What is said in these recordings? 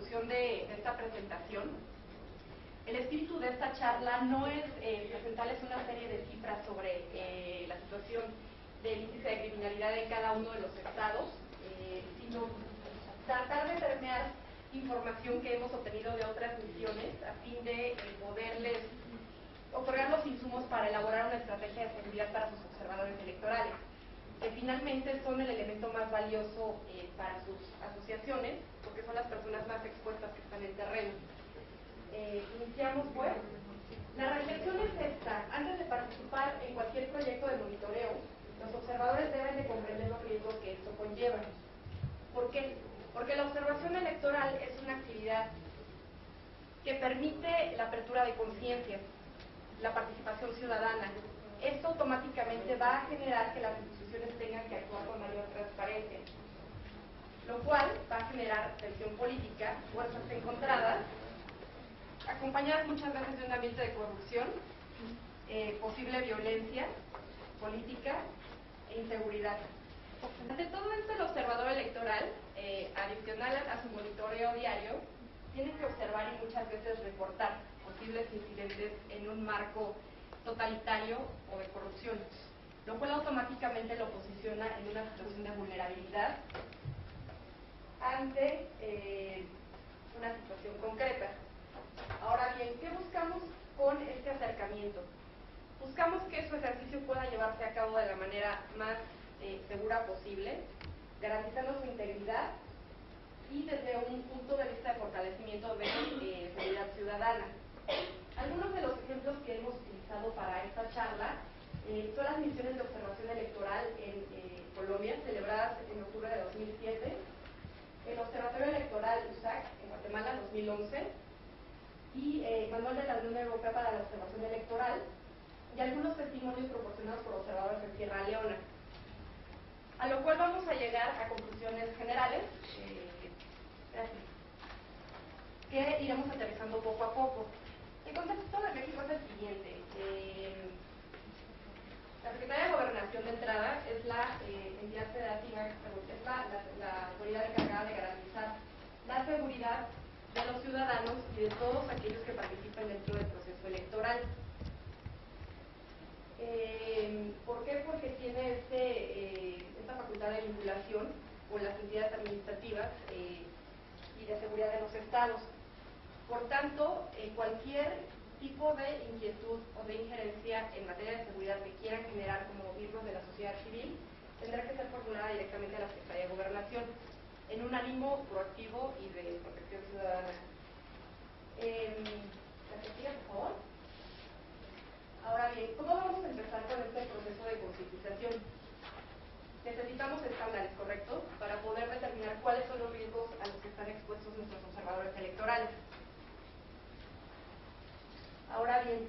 conclusión de esta presentación. El espíritu de esta charla no es presentarles una serie de cifras sobre la situación del índice de criminalidad en cada uno de los estados, sino tratar de permear información que hemos obtenido de otras misiones a fin de poderles otorgar los insumos para elaborar una estrategia de seguridad para sus observadores electorales, que finalmente son el elemento más valioso para sus asociaciones, porque son las personas más expuestas que están en terreno. Iniciamos pues. La reflexión es esta: antes de participar en cualquier proyecto de monitoreo, los observadores deben de comprender los riesgos que esto conlleva. ¿Por qué? Porque la observación electoral es una actividad que permite la apertura de conciencias, la participación ciudadana. Esto automáticamente va a generar que las instituciones tengan que actuar con mayor transparencia, lo cual va a generar tensión política, fuerzas encontradas, acompañadas muchas veces de un ambiente de corrupción, posible violencia política e inseguridad. Ante todo esto, el observador electoral, adicional a su monitoreo diario, tiene que observar y muchas veces reportar posibles incidentes en un marco totalitario o de corrupción, lo cual automáticamente lo posiciona en una situación de vulnerabilidad ante una situación concreta. Ahora bien, ¿qué buscamos con este acercamiento? Buscamos que su ejercicio pueda llevarse a cabo de la manera más segura posible, garantizando su integridad y desde un punto de vista de fortalecimiento de seguridad ciudadana. Algunos de los ejemplos que hemos utilizado para esta charla son las misiones de observación electoral en Colombia, celebradas en octubre de 2007, el Observatorio Electoral USAC en Guatemala 2011, y Manual de la Unión Europea para la Observación Electoral, y algunos testimonios proporcionados por observadores en Sierra Leona. A lo cual vamos a llegar a conclusiones generales, que iremos aterrizando poco a poco. El contexto de México es el siguiente. La Secretaría de Gobernación de entrada es la entidad federativa, es la autoridad encargada de garantizar la seguridad de los ciudadanos y de todos aquellos que participan dentro del proceso electoral. ¿Por qué? Porque tiene esta facultad de vinculación con las entidades administrativas y de seguridad de los estados. Por tanto, cualquier tipo de inquietud o de injerencia en materia de seguridad que quieran generar como miembros de la sociedad civil tendrá que ser formulada directamente a la Secretaría de Gobernación en un ánimo proactivo y de protección ciudadana. ¿La que sigue, por favor? Ahora bien, ¿cómo vamos a empezar con este proceso de concientización? Necesitamos estándares, ¿correcto?, para poder determinar cuáles son los riesgos a los que están expuestos nuestros observadores electorales. Ahora bien,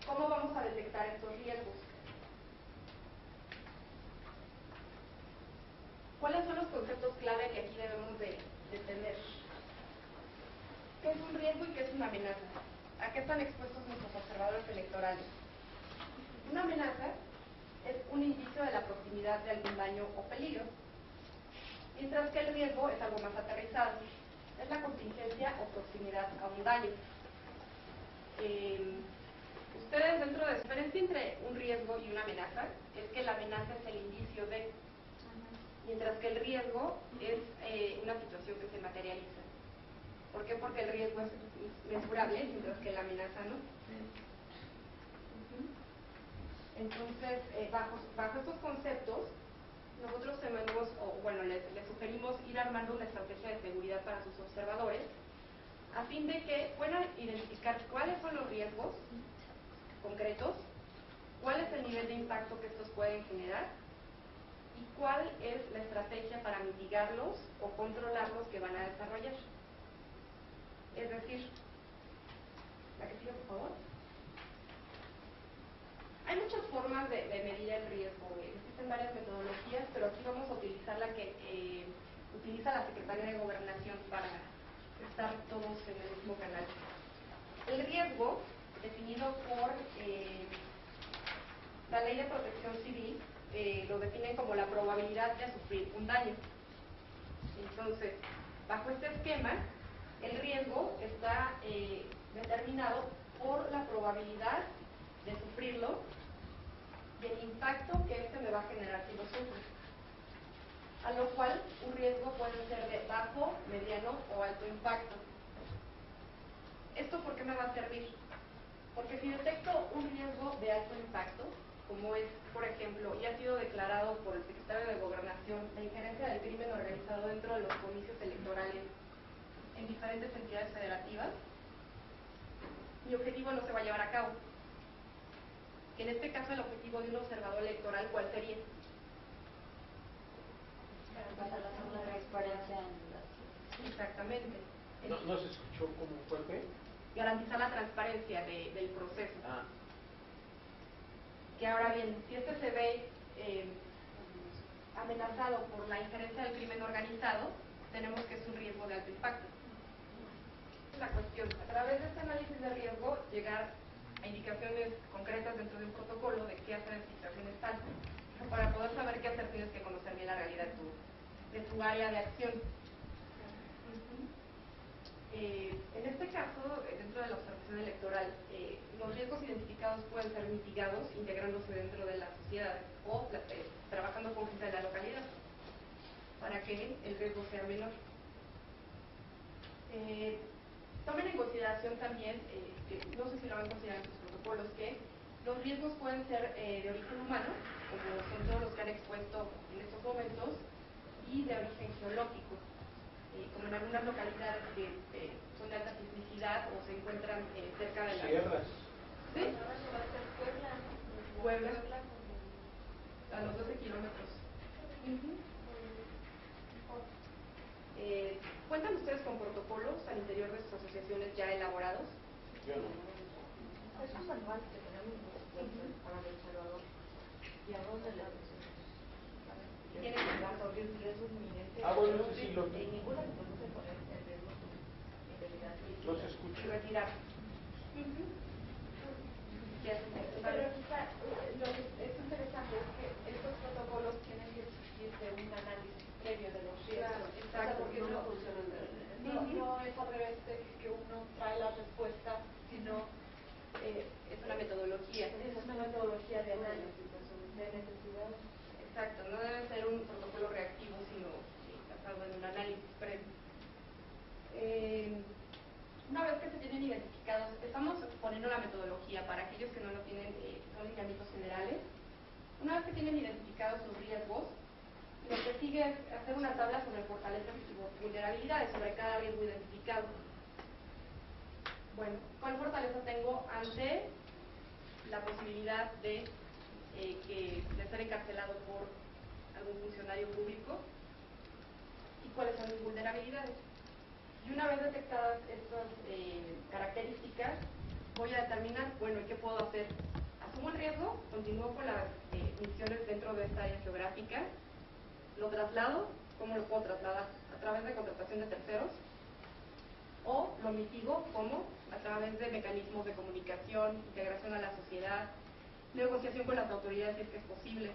¿cómo vamos a detectar estos riesgos? ¿Cuáles son los conceptos clave que aquí debemos de tener? ¿Qué es un riesgo y qué es una amenaza? ¿A qué están expuestos nuestros observadores electorales? Una amenaza es un indicio de la proximidad de algún daño o peligro, mientras que el riesgo es algo más aterrizado, es la contingencia o proximidad a un daño. Ustedes, dentro de la diferencia entre un riesgo y una amenaza, es que la amenaza es el indicio de, mientras que el riesgo es una situación que se materializa. ¿Por qué? Porque el riesgo es mesurable, mientras que la amenaza no. Entonces, bajo estos conceptos, nosotros les sugerimos ir armando una estrategia de seguridad para sus observadores, a fin de que puedan identificar cuáles son los riesgos concretos, cuál es el nivel de impacto que estos pueden generar y cuál es la estrategia para mitigarlos o controlarlos que van a desarrollar. Es decir, la que sigue, por favor. Hay muchas formas de medir el riesgo. Existen varias metodologías, pero aquí vamos a utilizar la que utiliza la Secretaría de Gobernación para estar todos en el mismo canal. El riesgo, definido por la Ley de Protección Civil, lo definen como la probabilidad de sufrir un daño. Entonces, bajo este esquema, El riesgo está determinado por la probabilidad de sufrirlo y el impacto que este me va a generar si lo sufro. A lo cual un riesgo puede ser de bajo, mediano o alto impacto. ¿Esto por qué me va a servir? Porque si detecto un riesgo de alto impacto, como es, por ejemplo, y ha sido declarado por el secretario de Gobernación, la injerencia del crimen organizado dentro de los comicios electorales en diferentes entidades federativas, mi objetivo no se va a llevar a cabo. En este caso, el objetivo de un observador electoral, ¿cuál sería? Para la transparencia en las... Exactamente. No se escuchó cómo fue el qué. Garantizar la transparencia del proceso. Ah. Que ahora bien, si este se ve amenazado por la injerencia del crimen organizado, tenemos que es un riesgo de alto impacto. La cuestión, a través de este análisis de riesgo, llegar a indicaciones concretas dentro de un protocolo de qué hacer en situaciones tal. Para poder saber qué hacer tienes que conocer bien la realidad de tu área de acción. En este caso, dentro de la observación electoral, los riesgos identificados pueden ser mitigados integrándose dentro de la sociedad o trabajando con gente de la localidad para que el riesgo sea menor. Tomen en consideración también, que no sé si lo van a considerar en sus protocolos, que los riesgos pueden ser de origen humano, como son todos los que han expuesto en estos momentos, y de origen geológico, como en algunas localidades que son de alta sismicidad o se encuentran cerca de las sierras. ¿Sí? Puebla, a los 12 kilómetros. ¿Cuentan ustedes con protocolos al interior de sus asociaciones ya elaborados? Yo no. Es un manual que tenemos para El Salvador. ¿Y a dónde le ¿Tienen que dar sobre un riesgo inminente? Bueno, sí lo... En ninguna se produce con el riesgo de integridad. No se escucha. Y retirar. Pero lo que es interesante es que estos protocolos tienen que existir de un análisis previo de los riesgos. Exacto, porque no es al revés de que uno trae la respuesta, sino es una metodología. es una metodología de análisis de necesidades. Exacto, no debe ser un protocolo reactivo, sino basado en un análisis previo. Una vez que se tienen identificados, estamos poniendo la metodología para aquellos que no lo tienen, son lineamientos generales. Una vez que tienen identificados los riesgos, lo que sigue es hacer una tabla sobre fortalezas y vulnerabilidades sobre cada riesgo identificado. Bueno, ¿cuál fortaleza tengo ante la posibilidad de ser encarcelado por algún funcionario público? ¿Y cuáles son mis vulnerabilidades? Y una vez detectadas estas características, voy a determinar, bueno, ¿qué puedo hacer? ¿Asumo el riesgo? ¿Continúo con las misiones dentro de esta área geográfica? ¿Lo traslado? ¿Cómo lo puedo trasladar? ¿A través de contratación de terceros? ¿O lo mitigo? ¿Cómo? A través de mecanismos de comunicación, integración a la sociedad, negociación con las autoridades si es que es posible.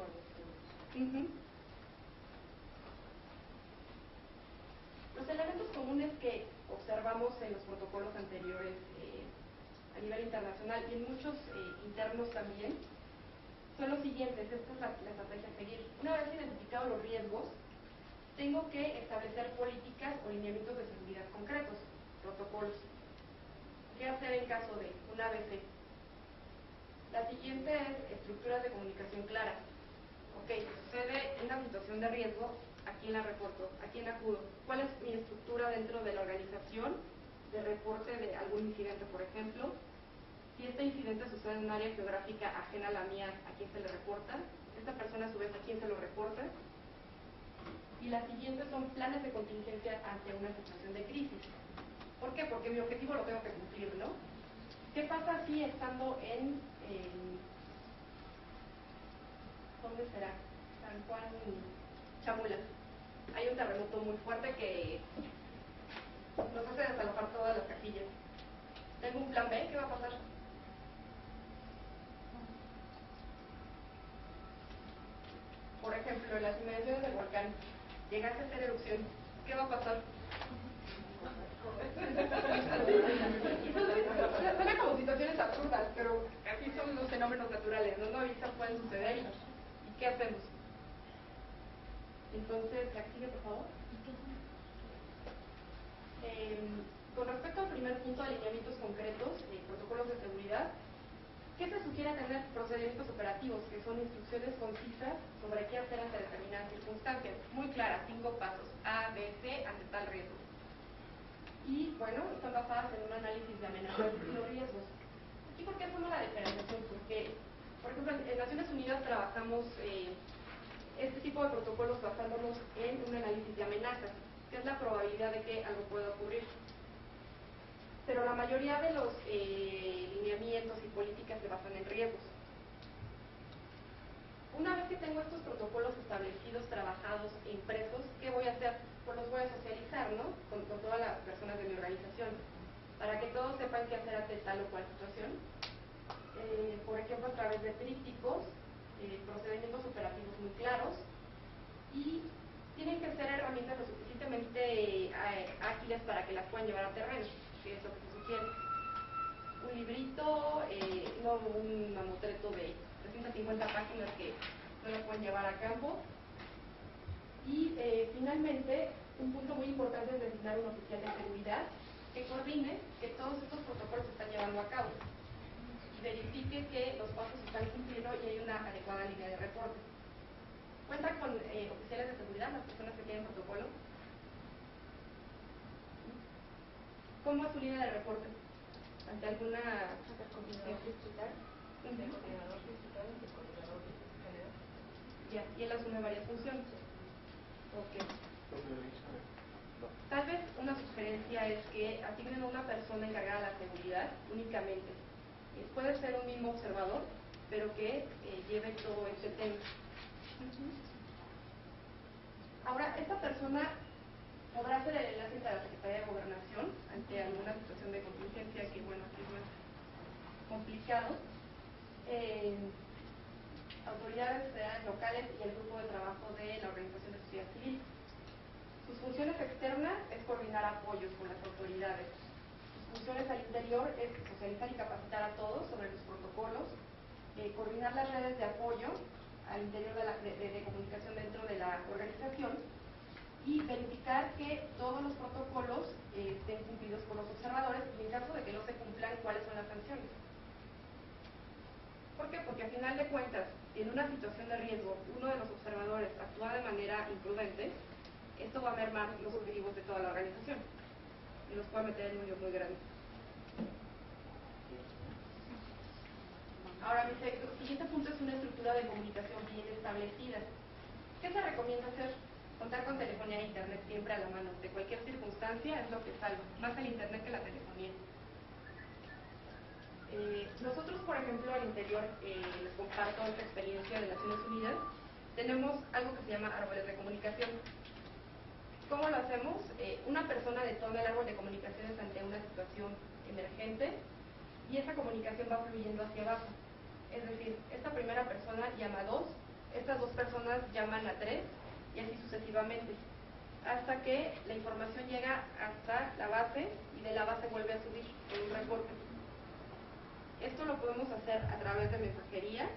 Los elementos comunes que observamos en los protocolos anteriores a nivel internacional y en muchos internos también son los siguientes. Esta es la estrategia a seguir. Una vez identificados los riesgos, tengo que establecer políticas o lineamientos de seguridad concretos, protocolos. ¿Qué hacer en caso de un ABC? La siguiente es estructuras de comunicación claras. Ok, sucede una situación de riesgo, ¿a quién la reporto? ¿A quién acudo? ¿Cuál es mi estructura dentro de la organización de reporte de algún incidente, por ejemplo? Si este incidente sucede en un área geográfica ajena a la mía, ¿a quién se le reporta? Esta persona a su vez, ¿a quién se lo reporta? Y las siguientes son planes de contingencia ante una situación de crisis. ¿Por qué? Porque mi objetivo lo tengo que cumplir, ¿no? ¿Qué pasa si estando en ¿dónde será? San Juan, Chamula. Hay un terremoto muy fuerte que nos hace desalojar todas las casillas. Tengo un plan B, ¿qué va a pasar? Por ejemplo, en las inmediaciones del volcán, llegase a hacer erupción, ¿qué va a pasar? fenómenos naturales, no avisan, pueden suceder, ¿y qué hacemos? Entonces, ¿la que sigue, por favor? Con respecto al primer punto de alineamientos concretos, protocolos de seguridad, ¿qué se sugiere tener? Procedimientos operativos, que son instrucciones concisas sobre qué hacer ante determinadas circunstancias, muy claras, 5 pasos, A, B, C, ante tal riesgo. Y bueno, están basadas en un análisis de amenazas y los riesgos. ¿Y por qué hacemos la diferenciación? Porque, por ejemplo, en Naciones Unidas trabajamos este tipo de protocolos basándonos en un análisis de amenazas, que es la probabilidad de que algo pueda ocurrir. Pero la mayoría de los lineamientos y políticas se basan en riesgos. Una vez que tengo estos protocolos establecidos, trabajados, impresos, ¿qué voy a hacer? Pues los voy a socializar, ¿no? Con todas las personas de mi organización, para que todos sepan qué hacer ante tal o cual situación. Por ejemplo, a través de trípticos, procedimientos operativos muy claros, y tienen que ser herramientas lo suficientemente ágiles para que las puedan llevar a terreno, que es lo que se sugiere. Un librito, no un mamotreto de 350 páginas que no las pueden llevar a campo. Y finalmente, un punto muy importante es designar un oficial de seguridad que coordine que todos estos protocolos se están llevando a cabo y verifique que los pasos se están cumpliendo y hay una adecuada línea de reporte. ¿Cuenta con oficiales de seguridad, las personas que tienen protocolo? ¿Cómo es su línea de reporte? ¿Ante alguna coordinador distrital, el coordinador distrital y el coordinador general? Ya, y él asume varias funciones. Ok. Tal vez una sugerencia es que asignen a una persona encargada de la seguridad únicamente. Puede ser un mismo observador, pero que lleve todo este tema. Ahora, esta persona podrá ser el enlace entre la Secretaría de Gobernación ante alguna situación de contingencia que, bueno, aquí es más complicado. Autoridades federales locales y el grupo de trabajo de la Organización de Sociedad Civil. Sus funciones externas es coordinar apoyos con las autoridades. Sus funciones al interior es socializar y capacitar a todos sobre los protocolos, coordinar las redes de apoyo al interior de comunicación dentro de la organización y verificar que todos los protocolos estén cumplidos por los observadores y en caso de que no se cumplan, cuáles son las sanciones. ¿Por qué? Porque al final de cuentas, en una situación de riesgo, uno de los observadores actúa de manera imprudente, esto va a mermar los objetivos de toda la organización y los puede meter en un lío muy grande. Ahora, mi siguiente punto es una estructura de comunicación bien establecida. ¿Qué se recomienda hacer? Contar con telefonía e internet siempre a la mano. De cualquier circunstancia es lo que salva, más el internet que la telefonía. Nosotros, por ejemplo, al interior, les comparto esta experiencia de Naciones Unidas, tenemos algo que se llama árboles de comunicación. ¿Cómo lo hacemos? Una persona detona el árbol de comunicaciones ante una situación emergente y esa comunicación va fluyendo hacia abajo. Es decir, esta primera persona llama a 2, estas 2 personas llaman a 3 y así sucesivamente, hasta que la información llega hasta la base y de la base vuelve a subir en un reporte. Esto lo podemos hacer a través de mensajería,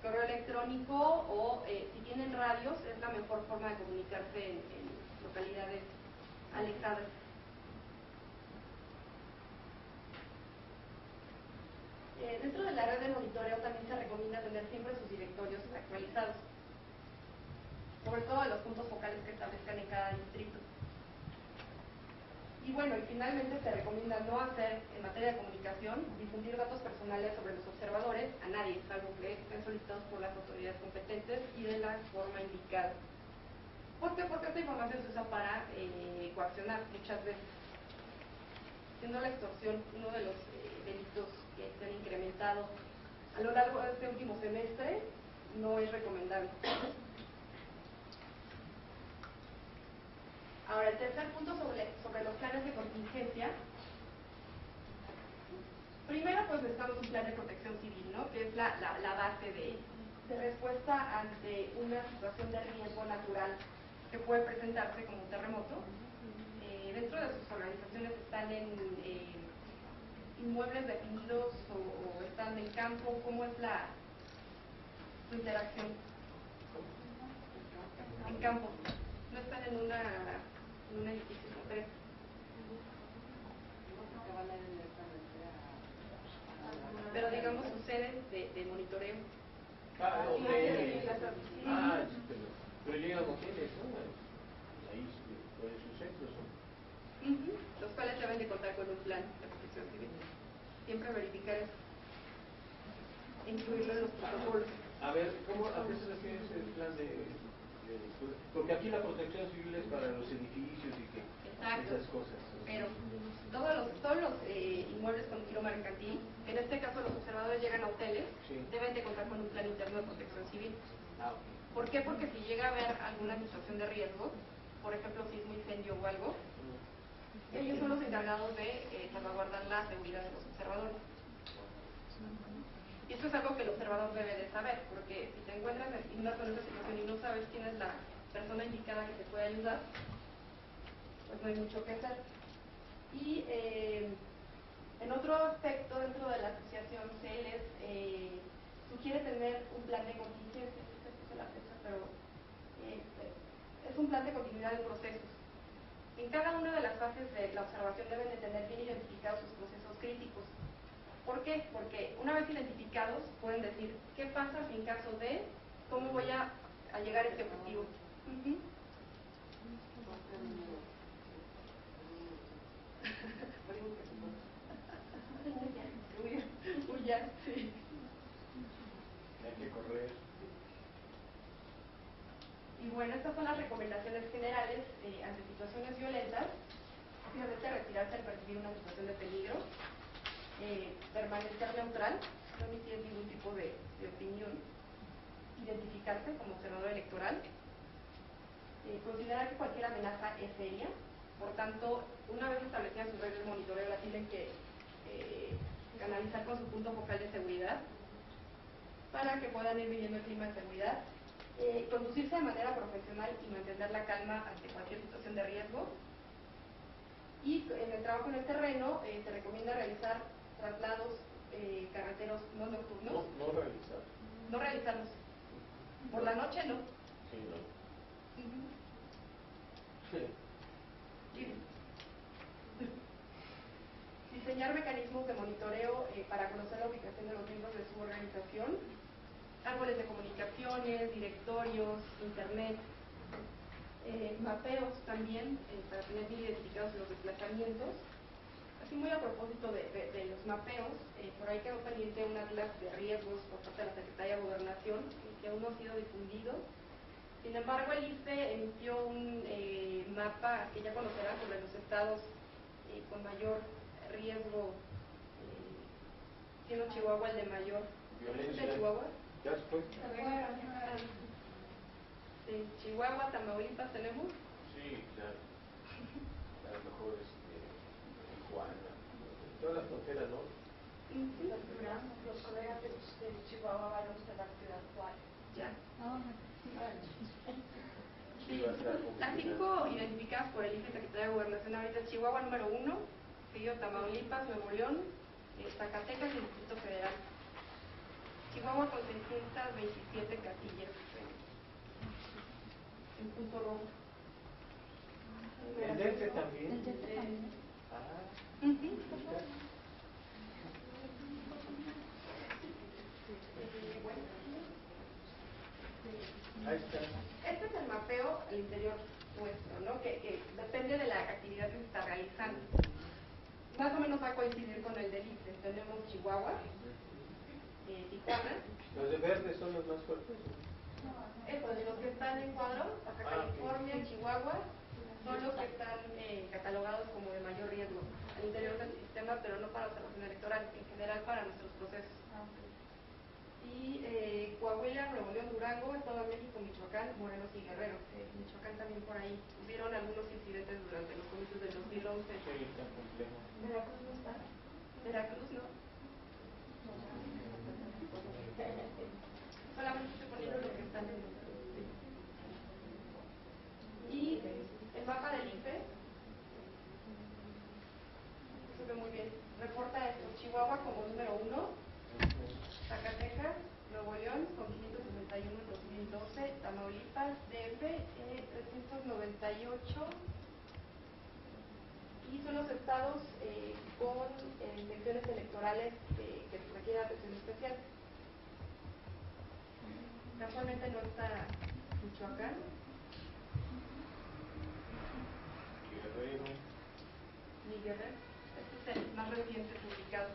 correo electrónico o si tienen radios es la mejor forma de comunicarse en localidades alejadas. Dentro de la red de monitoreo también se recomienda tener siempre sus directorios actualizados, sobre todo a los puntos focales que establezcan en cada distrito. Y bueno, y finalmente se recomienda no hacer, en materia de comunicación, difundir datos personales sobre los observadores a nadie, salvo que estén solicitados por las autoridades competentes y de la forma indicada. ¿Por qué? Porque esta información se usa para coaccionar muchas veces. Siendo la extorsión uno de los delitos que se han incrementado a lo largo de este último semestre, no es recomendable. Ahora, el tercer punto sobre los planes de contingencia. Primero, pues necesitamos un plan de protección civil, ¿no? Que es la base de respuesta ante una situación de riesgo natural que puede presentarse como un terremoto. Dentro de sus organizaciones están en inmuebles definidos o están en campo? ¿Cómo es su interacción? En campo. No están en un edificio concreto. Pero digamos sus sedes de monitoreo. Hoteles. Pero llegan hoteles, ¿no? Ahí puede sus centros, ¿no? Los cuales deben de contar con un plan de protección civil. Siempre verificar eso. Incluirlo en los protocolos. A ver, ¿a qué se refiere ese plan porque aquí la protección civil es para los edificios y que esas cosas? Pero todos los inmuebles con giro mercantil, en este caso los observadores llegan a hoteles, deben de contar con un plan interno de protección civil. ¿Por qué? Porque si llega a haber alguna situación de riesgo, por ejemplo sismo, incendio o algo, ellos son los encargados de salvaguardar la seguridad de los observadores. Y esto es algo que el observador debe de saber, porque si te encuentras en una situación y no sabes quién es la persona indicada que te puede ayudar, pues no hay mucho que hacer. Y en otro aspecto, dentro de la asociación, se les sugiere tener un plan de contingencia, se puso la fecha, pero es un plan de continuidad de procesos. En cada una de las fases de la observación deben de tener bien identificados sus procesos críticos. ¿Por qué? Porque una vez identificados pueden decir qué pasa si en caso de, cómo voy a llegar a este objetivo. Sí. Hay que correr. Y bueno, estas son las recomendaciones generales ante situaciones violentas. Obviamente retirarse al percibir una situación de peligro, permanecer neutral, no emitir ningún tipo de opinión, identificarse como observador electoral, considerar que cualquier amenaza es seria, por tanto, una vez establecidas sus redes de monitoreo, la tienen que canalizar con su punto focal de seguridad para que puedan ir viviendo el clima de seguridad, conducirse de manera profesional y mantener la calma ante cualquier situación de riesgo. Y en el trabajo en el terreno se recomienda realizar traslados carreteros no nocturnos. No realizarlos. Por la noche no. Sí, no. Diseñar mecanismos de monitoreo para conocer la ubicación de los miembros de su organización, árboles de comunicaciones, directorios, internet, mapeos también para tener bien identificados los desplazamientos. Así muy a propósito de los mapeos, por ahí quedó pendiente un atlas de riesgos por parte de la Secretaría de Gobernación, que aún no ha sido difundido. Sin embargo, el ICE emitió un mapa que ya conocerán sobre los estados con mayor riesgo, siendo Chihuahua el de mayor. Violencia. ¿De Chihuahua? ¿Ya después? Sí, Chihuahua, Tamaulipas tenemos. Sí, claro. A lo mejor Tijuana, todas las fronteras, ¿no? Los colegas de Chihuahua van a observar Ciudad Juárez. Ya. Sí, va a estar las 5 identificadas por el ICE Secretaría de Gobernación ahorita es Chihuahua número 1, seguido Tamaulipas, Nuevo León, Zacatecas y Distrito Federal. Chihuahua con 627 casillas en punto rojo. ¿El DF también? El DF también. Ahí está. Este es el mapeo al interior nuestro, ¿no? Que depende de la actividad que se está realizando. Más o menos va a coincidir con el del ICE. Tenemos Chihuahua, Tijuana. Los de verde son los más fuertes. Los que están en cuadro, Baja California, Chihuahua, son los que están catalogados como de mayor riesgo al interior del sistema, pero no para observación electoral, en general para nuestros procesos. Y Coahuila, Nuevo León, Durango, Estado de México, Michoacán, Morelos y Guerrero. Michoacán también por ahí hubieron algunos incidentes durante los comicios del 2011. Sí, está complejo. ¿Veracruz no está? Veracruz no. Solamente estoy poniendo lo que están en el... Y el mapa del ICE se ve muy bien, reporta estos Tamaulipas, DF, 398. Y son los estados con secciones electorales que requieren atención especial. Casualmente no está Michoacán. Guerrero. Ni Guerrero. Este es el más reciente publicado.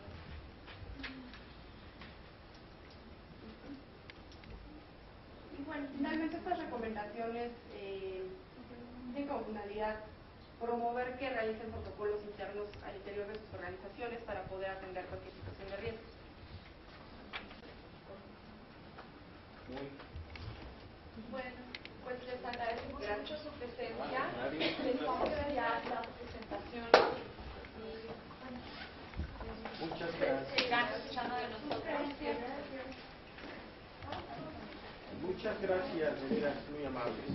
Y bueno, finalmente estas recomendaciones tienen como finalidad promover que realicen protocolos internos al interior de sus organizaciones para poder atender cualquier situación de riesgo. Bueno, pues les agradecemos mucho su presencia. Les vamos a enviar la presentación. Muchas gracias. Muchas gracias, de veras, muy amables.